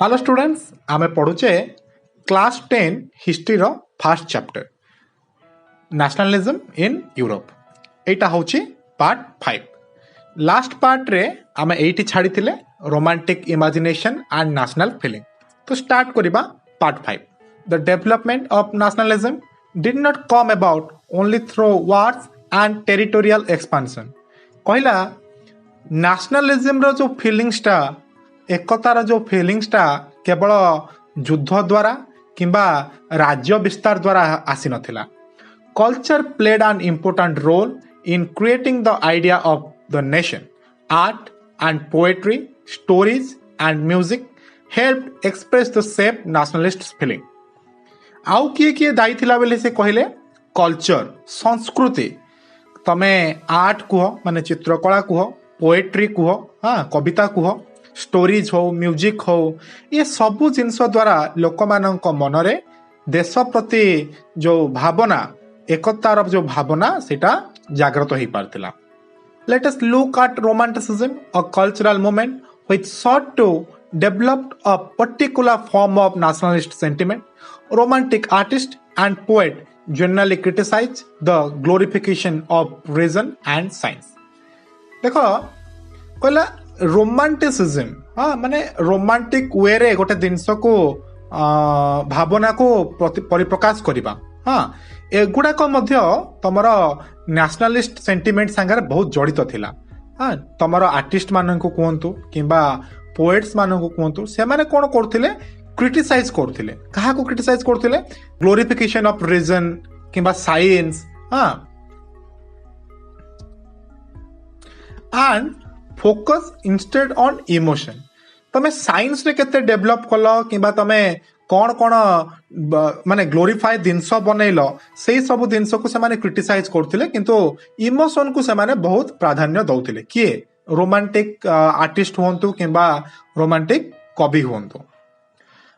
Hello students आमे पढ़ुचे class 10 history रो first chapter nationalism in Europe. एटा होची पार्ट 5। लास्ट पार्ट रे आमे एटी छाड़ी थिले romantic imagination and national feeling. तो स्टार्ट करिबा part 5। The development of nationalism did not come about only through wars and territorial expansion. कहला नेशनलिज्म रो जो फीलिंग्सटा एकतार जो फीलिंग्सटा केवल युद्ध द्वारा किंबा राज्य विस्तार द्वारा आसी नथिला। Culture played an important role in creating the idea of the nation. Art and poetry, stories and music help express the safe nationalist feeling. आउ किए दायी थिला बेले से कहले कल्चर संस्कृति। तमे आर्ट कुह माने चित्रकला कुह, पोएट्री कुह, हाँ कविता कुह, स्टोरीज हो, म्यूजिक हो, ये सबू जिनस द्वारा लोक मानक मनरे देश प्रति जो भावना एकतार जो भावना सेटा जागृत हो पारथिला। Let us look at romanticism, a cultural movement which sought to develop a particular form of nationalist sentiment. Romantic artists and poets generally criticize the glorification of reason and science. देखो कहला रोमांटिसिज्म, हाँ माने romantic way रे गोटे जिनस को भावना को परिप्रकाश करिबा। हाँ एगुड़ाक मध्य तमर नेशनलिस्ट सेंटिमेंट संगे बहुत जड़ित थिला। हाँ तमर आर्टिस्ट मानक कहतु किंबा पोएट्स मानक कहतु से माने कोन करथिले क्रिटिसाइज करथिले। कहा को क्रिटिसाइज करथिले? ग्लोरिफिकेशन ऑफ रीजन किंबा साइंस। हाँ and focus instead on emotion. तमे साइंस रे केते डेवलप कलो किंबा तमे कौन कौन माने ग्लोरीफाई जिनस बनैल से सब जिनस को से क्रिटिसाइज करथिले, किंतु इमोशन को से बहुत प्राधान्य दौथिले। किए? रोमांटिक आर्टिस्ट हुंतु किंबा रोमांटिक कवि हुंतु।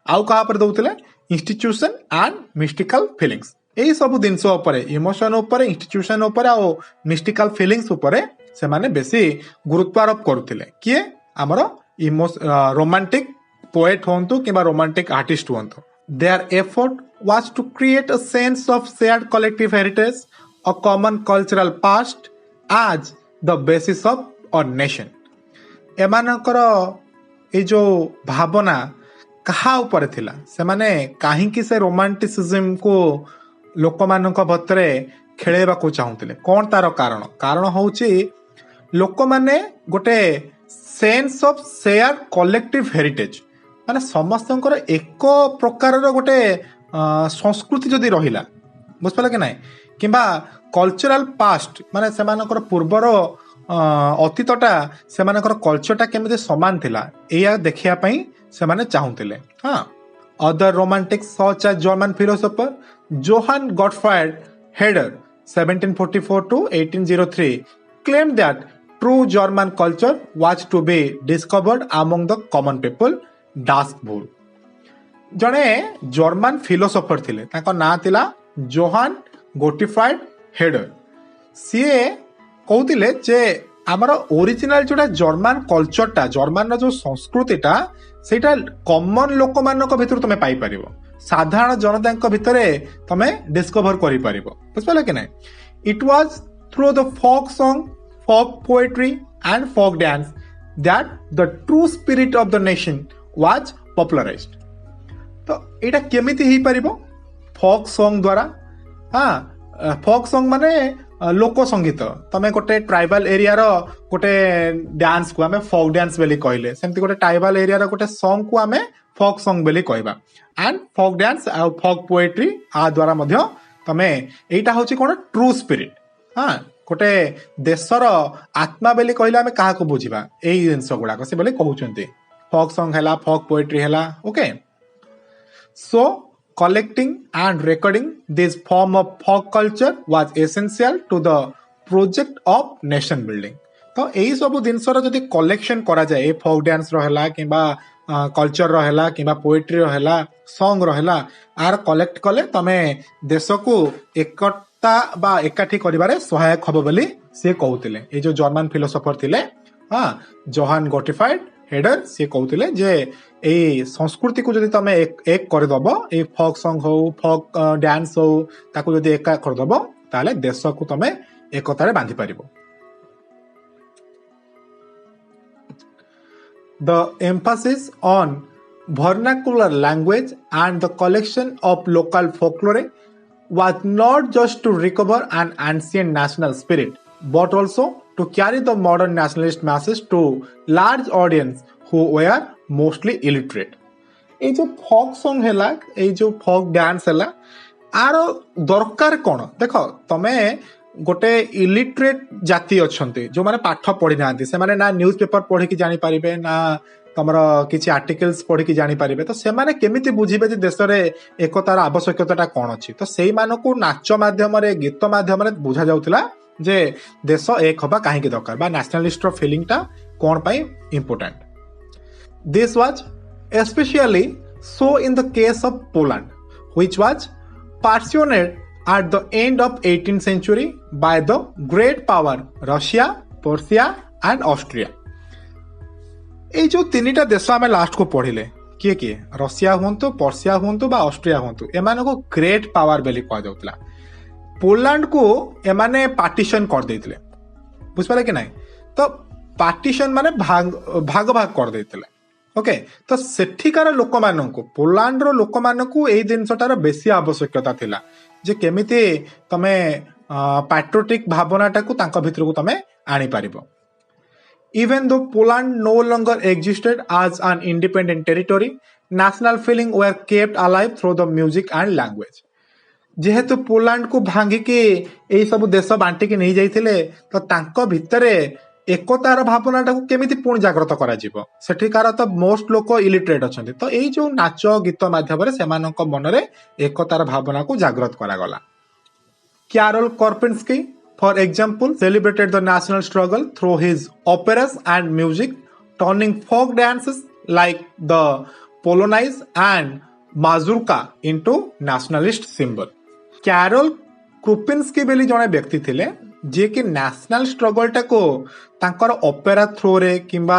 आउ कहा पर दौथिले? Institution and mystical feelings. यही सब जिनस उपरे, इमोशन उपरे, इंस्टीट्यूशन उपरे आ मिस्टिकल फीलिंग्स उपरे से माने बेसी गुरुत्व आरोप करथिले। किए? हमर रोमांटिक पोएट हुंतु किंबा रोमांटिक आर्टिस्ट हुंतु। Their effort was to create a sense of shared collective heritage, a common cultural past as the basis of a nation. एमानकर ए जो भावना कहा ऊपर थिला, से माने काहेकि से रोमांटिसिज्म को लोक मानक भतरे खेलेबा को चाहुतिले? कोन तार कारण? कारण होची लोक माने गोटे sense of share collective heritage माने समस्तंकर एक प्रकार गोटे संस्कृति जदि रहिला, बुझिपाला कि नाही, किंबा कल्चरल पास्ट माने सेमानकर पूर्वर अतीतटा सेमानकर कल्चरटा केमिति समान थिला एया देखिया पई सेमाने चाहुतिले। हाँ other romantic such as German philosopher Johann Gottfried Herder 1744 to 1803 claimed that true German culture was to be discovered among the common people. डास्कबुल जड़े जर्मन फिलोसोफर थिले, ताको ना थिला जोहान गोटफ्राइड हेडर। सीए कहूतिले जे आमर ओरिजिनल जोटा जर्मन कल्चरटा, जर्मन जो संस्कृतिटा सेटा common लोक मानक भितर तमे पाई परिबो, साधारण जनता भितरे तमे डिस्कवर करि परिबो। बुझिपाला कि नै? It was through the folk song, folk poetry and folk dance that the true spirit of the nation was popularised. तो एटा केमिति ही परिबो? फोक सॉन्ग द्वारा। हाँ फोक सॉन्ग माने लोक संगीत। तमे गोटे ट्राइबल एरिया रो गोटे डांस को हमें फोक डांस बेली कहले, सेमति गोटे ट्राइबल एरिया रो गोटे सॉन्ग को हमें फोक सॉन्ग बेली कहबा। एंड फोक डांस आ फोक पोएट्री आ द्वारा मध्य तमे एटा होची कोन ट्रू स्पिरिट। हाँ गोटे देशर आत्मा बेली कहले हमें काहा को बुझिबा? एई जिंस गुडा को से बेली कहउचंती। फोक सॉन्ग हैला, फोक पोएट्री हैला। Okay so collecting and recording this form of folk culture was essential to the project of nation building. तो यही सब जिनसर जदि कलेक्शन करा जाए, फोक डांस रहला किंबा कल्चर रहला किंबा पोएट्री रहला, सॉन्ग रहला, आर कलेक्ट कले तमे देश को एकता बा एकाठी करिबारे सहायक हबो बोली से कहउतिले। ए जो जर्मन फिलोसोफर थिले, हाँ जोहान गोटफ्राइड हेडर सी कहते जे ए संस्कृति को जदि तुम एक करदब ए फोक सॉन्ग हो फोक डांस हो ताको जदि एक करदब ताले देश को तुम एकतारे बांधि पारिबो। The emphasis on vernacular language and the collection of local folklore was not just to recover an ancient national spirit, but also to carry the modern nationalist masses to large audience who were mostly illiterate. এই যে ফক song হেলা এই যে ফক dance হেলা are दरकार कौन देख तमे गोटे इलिटरेट जाति अच्छा जो मैंने पाठ पढ़ी ना से माने ना न्यूज पेपर पढ़ी की जानी पारिबे ना तमर किसी आर्टिकल्स पढ़ी की जानी पारिबे तो से माने केमिति बुझिबे जे देश रे एकतार आवश्यकता कौन अच्छी तो सेई मानको नाच माध्यम रे गीत माध्यम रे बुझा जाउतिला जे देश एक हबा काहे की दरकार बा नेशनलिस्ट फीलिंग टा कौन पाई important. This was especially so in the case of Poland which was pursued at the end of 18th century by the great power Russia, Persia and Austria. এই जो तीनिटा देश आम लास्ट को पढ़िले किए किए रशिया हुंतु पर्सिया हुंतु बा ऑस्ट्रिया हुंतु एमान को ग्रेट पावर बेली कह जाउतला। पोलैंड को एमाने पार्टीशन कर देइतले बुझपाले कि नहीं तो पार्टीशन माने भाग भाग कर देइतले ओके तो सेठिकार लोक मानक पोलैंड रो लोक मानक एई जिनसटार बेसी आवश्यकता थिला जे केमिति तमे पैट्रियोटिक भावनाटा को तांका भितर को तमे आनी पारिबो। Even though Poland no longer existed as an independent territory national feeling were kept alive through the music and language जेहेतु पोलैंड को भांगी के एई सब देश बांटी के नहीं जाइथिले तो तांका भितरे एकतार भावनाटा को केमिति पुणी जागृत करा जिवो सेठिकार तो मोस्ट लोक इलिटरेट अछंती तो एई जो नाच गीत माध्यम रे सेमानक मन रे एकतार भावना को जागृत करा गला। Karol Kurpinski for example celebrated the national struggle through his operas and music turning folk dances like the polonaise and mazurka into nationalist symbol. Karol Kurpinski बेली जने व्यक्ति थिले जे कि नेशनल स्ट्रगल टा को तांकर ओपेरा थ्रो रे किंबा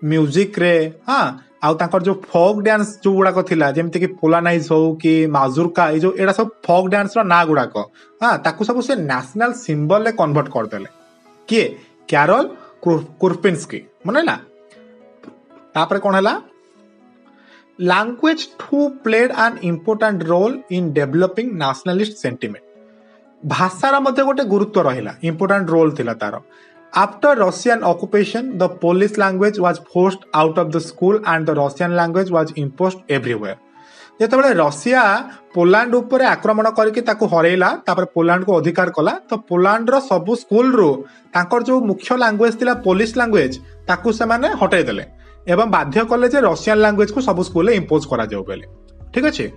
म्यूजिक रे हाँ आउ तांकर जो फोक डांस जो गुड़ाक थिला जेमति कि पोलानाइज हो कि माजुर्का ए जो एडा सब फोक डांस रो ना गुड़ाक हाँ ताकू सब से नेशनल सिंबल ले कन्वर्ट कर देले किए कैरोल कुर्पिंस्की मनला। तापर कोन हला language too played an important role in developing nationalist sentiment भाषार मध्य गोटे गुरुत्व रहिला इंपोर्टेंट रोल थिला तार। After Russian occupation the Polish language was forced out of the school and the Russian language was imposed everywhere जेतेबेले Russia Poland ऊपर आक्रमण करके ताको हरैला तापर पोलैंड को अधिकार कला तो पोलैंड रो सब स्कूल रो तांकर जो मुख्य लैंग्वेज थिला पोलिश लैंग्वेज ताको से माने हटाई देले एवं बाध्य कले जे रशियन लैंग्वेज को सब स्कूल इंपोज करा जाऊ बेले ठीक अछि।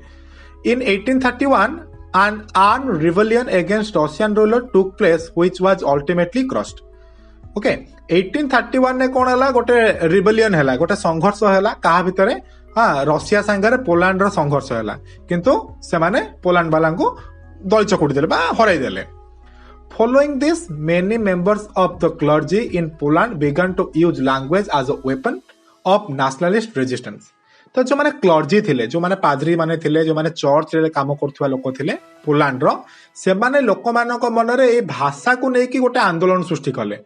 इन 1831 an armed rebellion against Russian ruler took place which was ultimately crushed. Okay 1831 ने कोन हला गोटे रिबेलियन हला गोटे संघर्ष हला कहा भितरे हाँ रशिया संगे पोलैंड रो संघर्ष हला किंतु से माने पोलैंड वाला को दल चकुड़ी देले बा हराई देले। Following this many members of the clergy in Poland began to use language as a weapon of nationalist resistance। तो जो माने क्लर्जी थिले जो माने पादरी माने थिले जो माने चर्च रे काम करथुवा लोक थिले पोलैंड रो से माने लोक मानक मन रे ए भाषा को नै कि गोटे आंदोलन सृष्टि कले।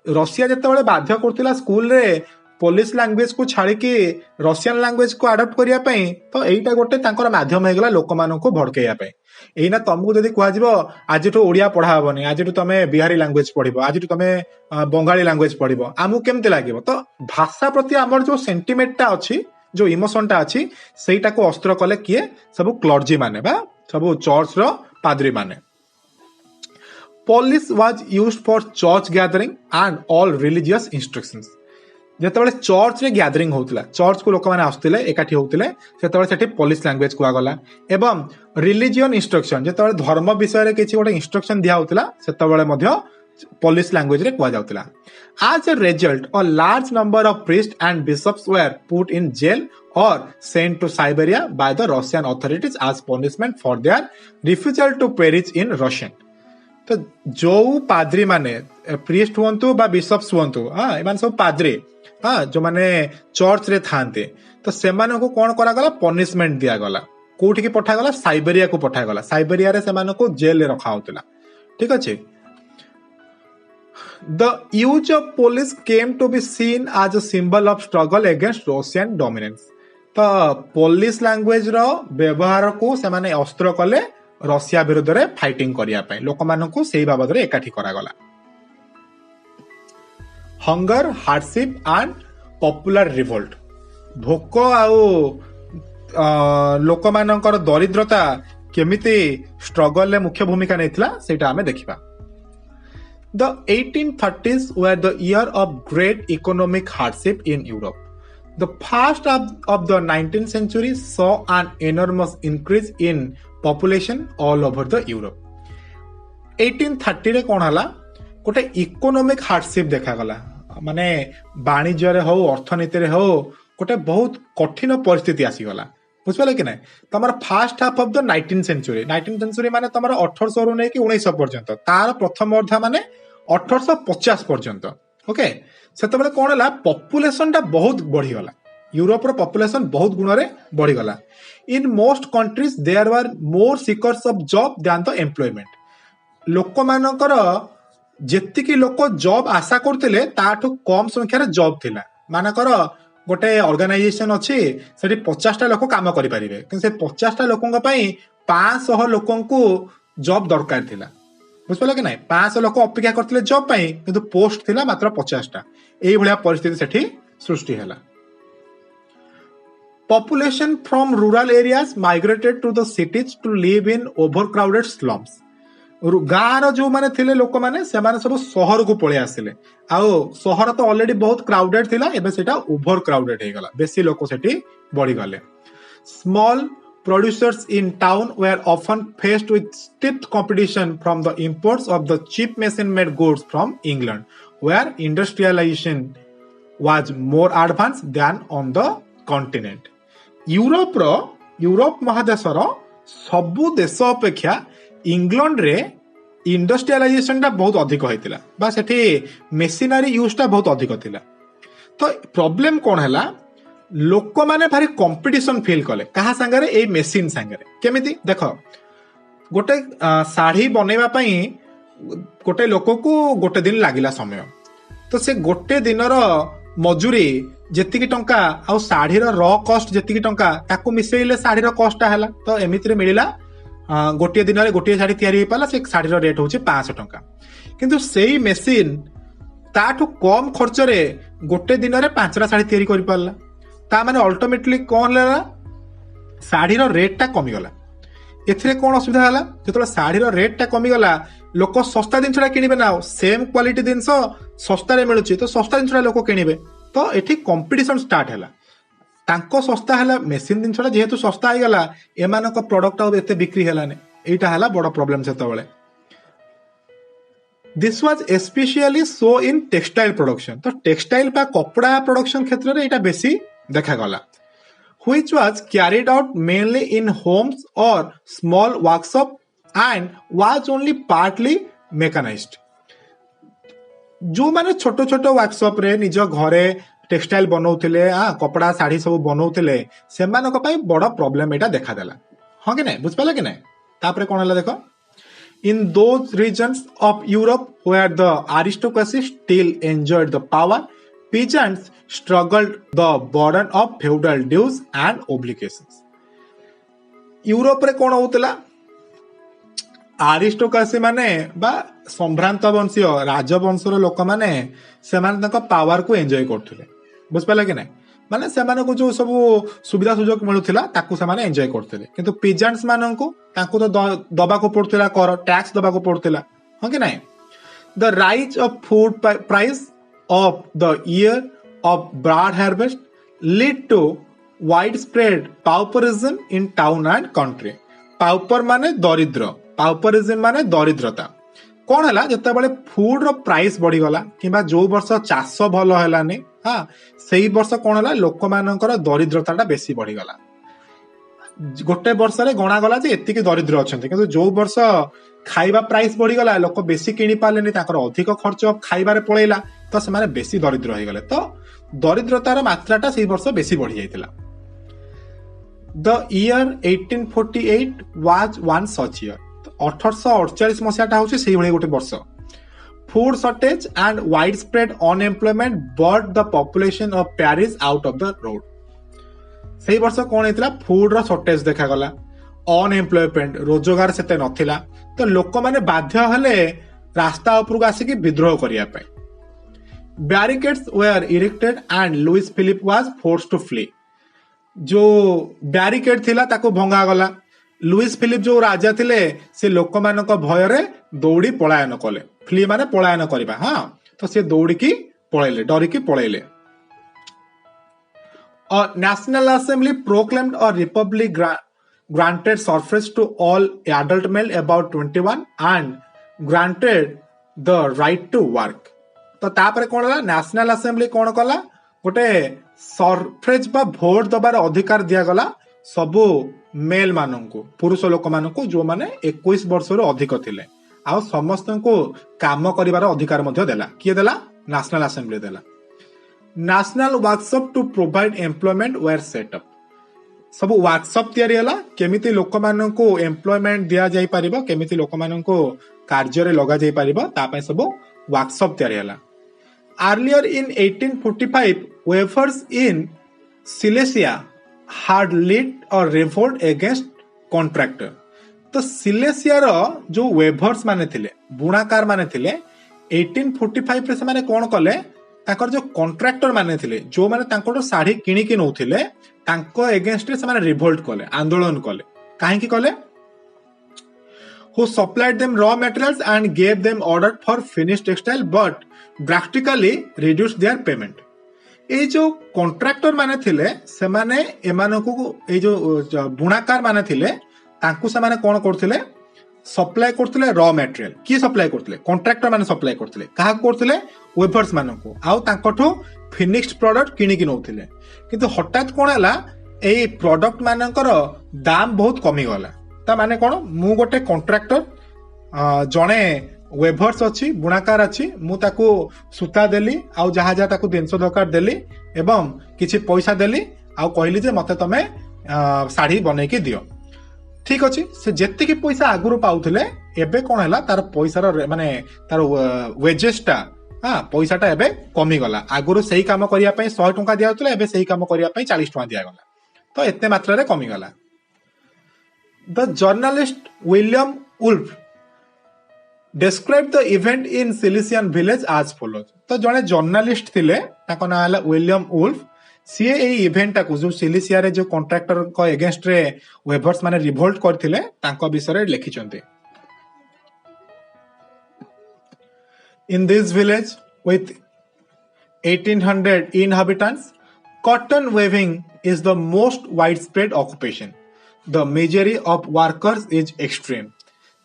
रशिया जते बेले बाध्य करथिला स्कूल रे पोलिश लैंग्वेज को छाड़ी कि रशियन लैंग्वेज को अडॉप्ट करिया पई तो एईटा गोटे तांकर माध्यम हे गेला लोक मानक को भड़केया पई। एइना तुमको जदी कुआ जिवो आजिटो ओडिया पढ़ा हबनी आजिटो तमे बिहारी लैंग्वेज पढ़िबो आजिटो तमे बंगाली लैंग्वेज पढ़िबो आमु केमते लागिबो तो भाषा प्रति हमर जो सेंटिमेंट टा अछि जो इमोशन टा अच्छी सेटा को अस्त्र कले किए सब क्लर्जी माने बा सब चर्च रो पादरी माने। Polish was used for church gathering and all religious instructions जेतेबेले चर्च रे गैदरिंग होतला चर्च को लोक माने आस्थिले एकाठी होतले सेतेबेले सेठी पोलिश लैंग्वेज को आगला एवं रिलीजियन इंस्ट्रक्शन जेतेबेले धर्म विषय रे किछि गोटे इंस्ट्रक्शन दिया होतला सेतेबेले मध्य Polish language रे कुआ जाउतला। As a result, a large number of priests and bishops were put in jail or sent to Siberia by the Russian authorities as punishment for their refusal to perish in Russian। तो जो पाद्री माने priest हुंतु बा bishops हुंतु हाँ एमान सब पाद्री हाँ जो माने चर्च रे थांते तो सेमानकु कोन करागला पनिशमेंट दियागला कोठी की पठागला साइबेरिया को पठागला साइबेरिया रे सेमानकु जेल रे रखा होतला ठीक अछि The use of police came to be seen as a symbol of struggle against Russian dominance. तो पोलिस लैंग्वेज रो व्यवहार को से माने अस्त्र कले रशिया विरुद्ध रे फाइटिंग करिया पय लोक मानकु सेही बाबद रे एकाठी करा गला hunger hardship and popular revolt भोक आउ लोक मानकर दरिद्रता केमिति स्ट्रगल ले मुख्य भूमिका नेथिला सेटा हमें देखिबा The 1830s were the year of great economic hardship in Europe. The first of the 19th century saw an enormous increase in population all over the Europe. 1830 रे कोन हला गोटे इकोनॉमिक हार्डशिप देखा गला माने वाणिज्य रे हो अर्थनीति रे हो गोटे बहुत कठिन परिस्थिति आसी गला बुझिपाले कि नहीं तमर first half of the 19th century माने तमर 1800 रु नै कि 1900 पर्यंत तार प्रथम अर्ध माने 1850 पर्यंत ओके सेतबेले कोन हला पॉपुलेशन ता बहुत बढ़ी गला यूरोप रो पॉपुलेशन बहुत गुण रे बढ़ी गला in most countries there were more seekers of job than the employment लोक मानकर जेतिकी लोक जॉब आशा करथिले ताठो कम संख्या रे जॉब थिला मानकर गोटे ऑर्गेनाइजेशन अच्छी से 50टा लोक काम करि परिबे कि से 50टा लोकन पई 500 लोकन को जॉब दरकार थिला बुझपला कि नहीं 500 लोक अपेक्षा करथिले जॉब पई किंतु पोस्ट थिला मात्र 50टा एई भलिया परिस्थिति सेठी सृष्टि हैला population from rural areas migrated to the cities to live in overcrowded slums गाँव जो माने थिले लोक माने से माने सब शहर को पळे आसिले आउ शहर तो ऑलरेडी बहुत क्राउडेड थिला एबे सेटा ओवर क्राउडेड हे गला बेसी लोक सेठी बढ़ी गले small producers in town were often faced with stiff competition from the imports of the cheap machine made goods from England where industrialization was more advanced than on the continent Europe महादेशर सबु देश अपेक्षा England रे industrialisation टा बहुत अधिक होइतिला बा सेठी machinery use टा बहुत अधिक थिला तो प्रॉब्लम कोन हैला लोक माने भारी कंपटीशन फील कले कहा संगरे ए मेशिन संगरे केमिति देखो गोटे साड़ी बनेबा पई गोटे लोक को गोटे दिन लागिला समय तो से गोटे दिनर मजूरी जेतिकी टंका आ साड़ी रो कॉस्ट जेतिकी टंका ताकू मिसेइले साड़ी रो कॉस्ट हैला तो एमिति रे मिलिला गोटे दिन रे गोटे साड़ी तैयारी पाला से साड़ी रो रेट होची 500 टंका किंतु सेही मेशिन ताठू कम खर्च रे गोटे दिन रे 5टा साड़ी तैयारी करि पाला ता माने अल्टीमेटली कोन लेला साड़ी रो रेट टा कमी गला एथिरे कोन असुविधा हला जेतोला साड़ी रो रेट टा कमी गला लोक सस्ता जिनसटा किनिबे ना सेम क्वालिटी जिनस सस्ता रे मिलुची तो सस्ता जिनसटा लोक किनिबे तो एठी कंपटीशन स्टार्ट हैला तांको सस्ता हैला मेशिन जिनसटा जेहेतु सस्ता आइ गला एमानको प्रोडक्ट आ एते बिक्री हैलाने एटा हैला बड़ प्रॉब्लम सेतबेले this was especially so in textile production तो टेक्सटाइल बा कपड़ा प्रोडक्शन क्षेत्र रे एटा बेसी देखा गला which was carried out mainly in homes or small workshop and was only partly mechanized जो माने छोटो छोटो वर्कशॉप रे निज घरे टेक्सटाइल बनौथिले कपड़ा साड़ी सब बनौथिले सेमानक पई बड़ प्रॉब्लम एटा देखा देला हां कि नै बुझ पाला कि नै तापरे कोन हला देखो in those regions of Europe where the aristocracy still enjoyed the power peasants struggled the burden of feudal dues and obligations Europe रे कोन होतला आरिस्टोक्रेसी माने बा संभ्रांत वंशीय राजवंशर लोक माने से माने पावर को एंजॉय करथुले बुझ पाला कि नै माने से माने को जो सब सुविधा सुजोग मिलुथिला ताकू से माने एंजॉय करथुले किंतु पीजेंट्स मानन को ताकू तो दबा को पड़थुला कर टैक्स दबा को पड़थुला हां कि नै the rise of food price of the year of broad harvest lead to widespread pauperism in town and country pauper माने दरिद्र पाउपरिज्म माने दरिद्रता कोन हला जत्ता बेले फूड रो प्राइस बढ़ी गला किबा जो वर्ष चाष भलो हेलानी हां सेही वर्ष कोन हला लोक मानकर दरिद्रताटा बेसी बढ़ी गला गोटे वर्ष रे गणा गला जे एतिकी दरिद्र अछंती किंतु जो वर्ष खाइबा प्राइस बढ़ी गला लोक बेसी किनी पालेनी ताकर अधिक खर्च खाइबारे पळेला तो से माने बेसी दरिद्र होई गले तो दरिद्रतार मात्राटा से वर्ष बेसी बढ़ी जाइतिला। The year 1848 was one such year. 1848 मसीहाटा होछि सेही भଳି गोटे वर्ष। Food shortage and widespread unemployment brought the population of Paris out of the road. सेही वर्ष कोन हेतिला फूड रो शॉर्टेज देखा गला, अनएम्प्लॉयमेंट रोजगार सेते नथिला, तो लोक माने बाध्य हले रास्ता उपरକୁ ଆସିକି विद्रोह करिया पे। Barricades were erected and Louis Philippe was forced to flee. जो बैरिकेड थिला ताको भंगा गला। लुइस फिलिप जो राजा थिले से लोक मानक भय रे दौड़ी पलायन कले। फ्ली माने पलायन करबा, हां, तो से दौड़ी की पळेले, डरी की पळेले। A National Assembly proclaimed a republic granted suffrage to all adult male about 21 and granted the right to work। तो तापर कोन होला नेशनल असेंबली कोन कला गोटे सफरेज बा भोट दबार अधिकार दिया गला सबु मेल माननकु, पुरुष लोक माननकु जो माने 21 वर्ष रो अधिक थिले, आ समस्त को काम करिवार अधिकार मध्ये देला। किए देला? नेशनल असेंबली देला। National workshop to provide employment were set up. सब वर्कशॉप तैयारी हला केमिति लोक माननकु एम्प्लॉयमेंट दिया जाई परिबो, केमिति लोक माननकु कार्य रे लगा जाई परिबो, ता पय सब वर्कशॉप तैयारी हला। Earlier in 1845, weavers in Silesia had led a revolt against contractor। तो सिलेसिया रो जो वेभर्स माने थिले, बुणाकार माने थिले, 1845 रे से माने कोन कले ताकर जो कॉन्ट्रैक्टर माने थिले, जो माने तांको साड़ी किणी कि नउथिले, तांको अगेंस्ट रे से माने रिवोल्ट कले, आंदोलन कले। काहे कि कले? who supplied them raw materials and gave them order for finished textile but drastically reduced their payment। ए जो कॉन्ट्रैक्टर माने थिले से माने एमानकु ए जो बुणाकार माने थिले तांकु से माने कोन करथिले सप्लाई करथिले रॉ मटेरियल। की सप्लाई करथिले? कॉन्ट्रैक्टर माने सप्लाई करथिले। काहा करथिले? वेभर्स मानकु। आउ तांकठो फिनिश्ड प्रोडक्ट किणी कि नउथिले। किंतु हठात कोन हला ए प्रोडक्ट मानकर दाम बहुत कमी गला। ता माने कोन? मु गोटे कॉन्ट्रैक्टर जणे वेभर्स अछि, बुणाकार अछि, मु ताकू सूता देली आउ जहा जहा ताकू जिनस दरकार देली एवं किछि पैसा देली आउ कहली जे मते तमे साड़ी बनै के दियो। ठीक अछि, से जेते की पैसा आगुरु पाउथिले एबे कोन हला तार पैसा रो माने तार वेजेसटा, हां, पैसाटा एबे कमी गला। आगुरु सही काम करिया पई 100 टका दिया होतले, एबे सही काम करिया पई 40 टका दिया गला। तो एते मात्रा रे कमी गला। The journalist William Wolfe described the event in Silesian village as follows। तो जने जर्नलिस्ट थिले ताको ना हला विलियम वुल्फ। सीए ए इवेंट को जो सिलिसिया रे जो कॉन्ट्रैक्टर को अगेंस्ट रे वेभर्स माने रिवोल्ट करथिले तांको विषय रे लिखिचंती। In this village with 1800 inhabitants, cotton weaving is the most widespread occupation। The misery of workers is extreme।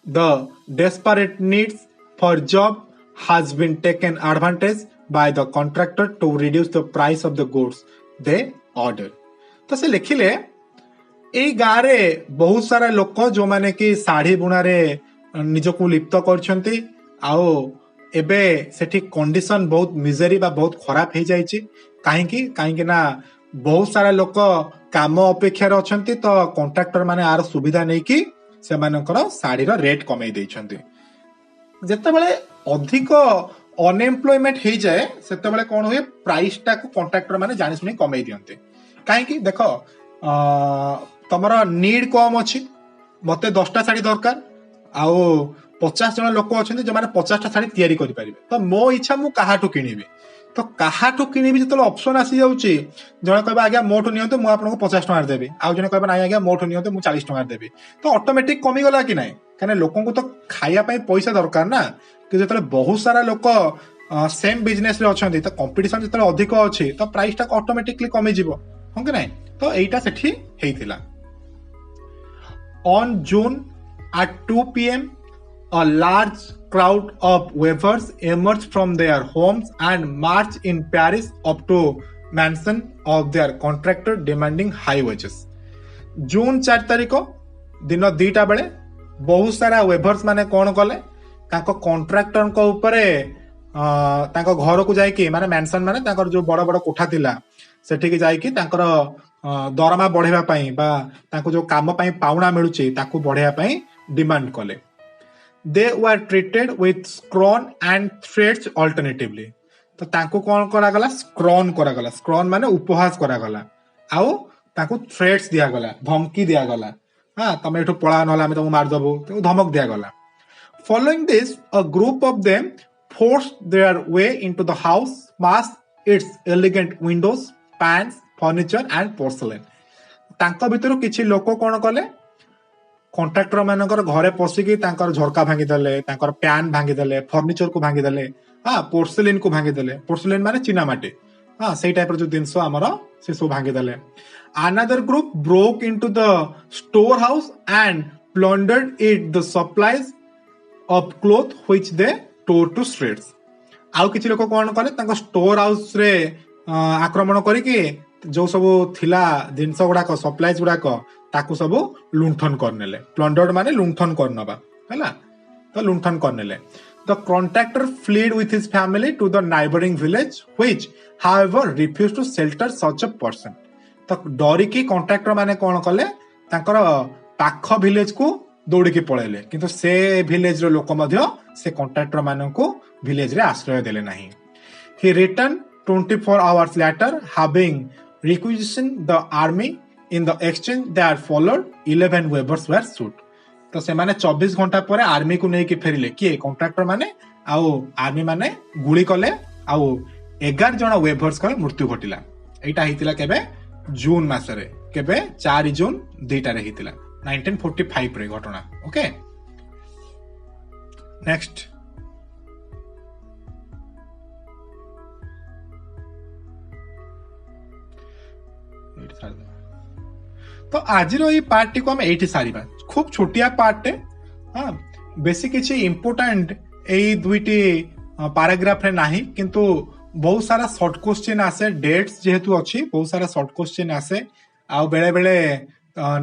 The desperate needs for job has been taken advantage by the contractor to reduce the price of the goods they order। तो से लिखिले ए गारे बहुत सारा लोक जो माने कि साड़ी बुणा रे निजको लिप्त करछंती आउ एबे सेठी कंडीशन बहुत मिजरी बा बहुत खराब हे जाईची। काहे ना बहुत सारा लोक काम अपेक्षा रे अछंती, तो कॉन्ट्रैक्टर माने आर सुविधा नै कि से मानकर साड़ी रो रेट कमै दैछंती। जत्ते बेले अधिक अनएम्प्लॉयमेंट हे जाए सेते बेले कोन होय प्राइस टा को कॉन्ट्रैक्टर माने जानि सुनि कमै दियंते। काहे कि देखो तमरा नीड कम अछि, मते 10 टा साड़ी दरकार आउ 50 जन लोक अछंती जे माने 50 टा साड़ी तयारी करि परिबे, तो मो इच्छा मु काहाटो किनिबे। तो काहाटो किनिबे जतले ऑप्शन आसी जाउची, जने कहबा आज्ञा मोठो नियंतो मु आपनको 50 टका देबे, आउ जने कहबा नै आज्ञा मोठो नियंतो मु 40 टका देबे, तो ऑटोमेटिक कमी गला कि नै? काने लोकन को तो खाइया पई पैसा दरकार ना। कि जतले बहुत सारा लोक सेम बिजनेस रे अछंती, तो कंपटीशन जतले अधिक अछि तो प्राइस टा ऑटोमेटिकली कमी जिवो, हम कि नै? तो एटा सेठी हेइतिला। On June at 2 p.m. a large crowd of weavers emerged from their homes and marched in Paris up to mansion of their contractor demanding high wages। जून 4 तारिख दिन 2टा बेले बहुत सारा वेभर्स माने कोन कले ताको कॉन्ट्रैक्टर को ऊपर ତାଙ୍କ ଘରକୁ ଯାଇକି ମାନେ ମ୍ୟାନସନ ମାନେ ତାଙ୍କର ଯୋଉ ବଡ ବଡ କୋଠା ଥିଲା ସେଠିକି ଯାଇକି ତାଙ୍କର ଦରମା ବଢେଇବା ପାଇଁ ବା ତାଙ୍କୁ ଯୋଉ କାମ ପାଇଁ ପାଉଣା ମିଳୁଛି ତାକୁ ବଢେଇବା ପାଇଁ ଡିମାଣ୍ଡ କଲେ। ଦେ war treated with screen and ଥ୍ରେଟ୍ସ ଅଲ୍ଟରନେଟିଭଲି। ତ ତାଙ୍କୁ କଣ କରାଗଲା? ସ୍କ୍ରନ୍ କରାଗଲା। ସ୍କ୍ରନ୍ ମାନେ ଉପହାସ କରାଗଲା, ଆଉ ତାଙ୍କୁ ଥ୍ରେଟ୍ସ ଦିଆଗଲା, ଧମକି ଦିଆଗଲା। ତମେ ଏଠୁ ପଳା, ନହେଲେ ଆମେ ତମକୁ ମାରିଦବୁ, ତାଙ୍କୁ ଧମକ ଦିଆଗଲା। Following this, a group of them forced their way into the house, smashed its elegant windows, pans, furniture and porcelain. ତାଙ୍କ ଭିତରୁ କିଛି ଲୋକ କଣ କଲେ? କଣ୍ଟ୍ରାକ୍ଟର ମାନଙ୍କର ଘରେ ପଶିକି ତାଙ୍କର ଝରକା ଭାଙ୍ଗିଦେଲେ, ତାଙ୍କର ପ୍ୟାନ୍ ଭାଙ୍ଗିଦେଲେ, ଫର୍ଣ୍ଣିଚରକୁ ଭାଙ୍ଗିଦେଲେ, ପୋର୍ସିଲିନକୁ ଭାଙ୍ଗିଦେଲେ। ପୋର୍ସିଲିନ ମାନେ ଚିନାମାଟି, ସେଇ ଟାଇପର ଯୋଉ ଜିନିଷ ଆମର ସେ ସବୁ ଭାଙ୍ଗିଦେଲେ। Another group broke into the storehouse and plundered it the supplies of cloth which they tore to shreds. ଆଉ କିଛି ଲୋକ କଣ କଲେ? ତାଙ୍କ ଷ୍ଟୋର ହାଉସ ରେ ଆକ୍ରମଣ କରିକି ଯୋଉ ସବୁ ଥିଲା ଜିନିଷ ଗୁଡାକ, ସପ୍ଲାଇଜ ଗୁଡାକ, ତାକୁ ସବୁ ଲୁଣ୍ଠନ କରିନେଲେ। ପ୍ଲଣ୍ଡର୍ଡ ମାନେ ଲୁଣ୍ଠନ କରିନେବା ହେଲା, ତ ଲୁଣ୍ଠନ କରିନେଲେ। The contractor fled with his family to the neighboring village, which, however, refused to shelter such a person. ତ ଡରିକି କଣ୍ଟ୍ରାକ୍ଟର ମାନେ କଣ କଲେ? ତାଙ୍କର ପାଖ ଭିଲେଜ କୁ ଦୌଡ଼ିକି ପଳେଇଲେ, କିନ୍ତୁ ସେ ଭିଲେଜର ଲୋକ ମଧ୍ୟ ସେ କଣ୍ଟ୍ରାକ୍ଟର ମାନଙ୍କୁ ଭିଲେଜରେ ଆଶ୍ରୟ ଦେଲେ ନାହିଁ। He returned 24 hours later, having requisitioned the army. In the exchange that followed, 11 weavers were shot. ତ ସେମାନେ 24 ଘଣ୍ଟା ପରେ ଆର୍ମିକୁ ନେଇକି ଫେରିଲେ। କିଏ? କଣ୍ଟ୍ରାକ୍ଟର ମାନେ ଆଉ ଆର୍ମି ମାନେ ଗୁଳି କଲେ, ଆଉ 11 ଜଣ ୱେଭର୍ସଙ୍କର ମୃତ୍ୟୁ ଘଟିଲା। ଏଇଟା ହେଇଥିଲା କେବେ? ଜୁନ ମାସରେ। କେବେ? 4 ଜୁନ 2ଟାରେ ହେଇଥିଲା, 1945 ରେ ଘଟଣା। Okay, next. ତ ଆଜିର ଏଇ ପାର୍ଟଟିକୁ ଆମେ ଏଇଠି ସାରିବା। ଖୁବ ଛୋଟିଆ ପାର୍ଟଟେ, ବେଶୀ କିଛି ଇମ୍ପୋର୍ଟାଣ୍ଟ ଏଇ ଦୁଇଟି ପାରାଗ୍ରାଫରେ ନାହିଁ, କିନ୍ତୁ ବହୁତ ସାରା ସର୍ଟ କ୍ୱେଶ୍ଚିନ୍ ଆସେ। ଡେଟ୍ସ ଯେହେତୁ ଅଛି, ବହୁତ ସାରା ସର୍ଟ କ୍ୱେଶ୍ଚିନ୍ ଆସେ, ଆଉ ବେଳେ ବେଳେ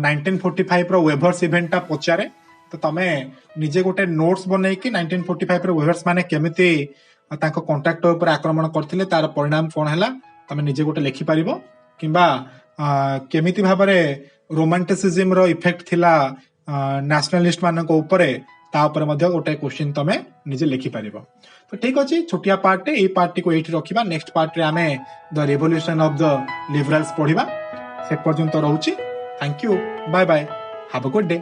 1945 ର ୱେଭର୍ସ ଇଭେଣ୍ଟଟା ପଚାରେ। ତ ତମେ ନିଜେ ଗୋଟେ ନୋଟ୍ସ ବନେଇକି 1945 ର ୱେଭର୍ସ ମାନେ କେମିତି ତାଙ୍କ କଣ୍ଟ୍ରାକ୍ଟର ଉପରେ ଆକ୍ରମଣ କରିଥିଲେ, ତାର ପରିଣାମ କଣ ହେଲା, ତମେ ନିଜେ ଗୋଟେ ଲେଖିପାରିବ। କିମ୍ବା କେମିତି ଭାବରେ ରୋମାଣ୍ଟିସିଜିମ ର ଇଫେକ୍ଟ ଥିଲା ନ୍ୟାସନାଲିଷ୍ଟ ମାନଙ୍କ ଉପରେ, ତା ଉପରେ ମଧ୍ୟ ଗୋଟେ କ୍ୱେଶ୍ଚିନ୍ ତମେ ନିଜେ ଲେଖିପାରିବ। ତ ଠିକ ଅଛି, ଛୋଟିଆ ପାର୍ଟଟେ, ଏଇ ପାର୍ଟଟିକୁ ଏଇଠି ରଖିବା। ନେକ୍ସଟ ପାର୍ଟରେ ଆମେ ଦ ରେଭଲ୍ୟୁସନ ଅଫ ଦ ଲିବରାଲ୍ସ ପଢିବା। ସେ ପର୍ଯ୍ୟନ୍ତ ରହୁଛି। Thank you, bye bye, have a good day.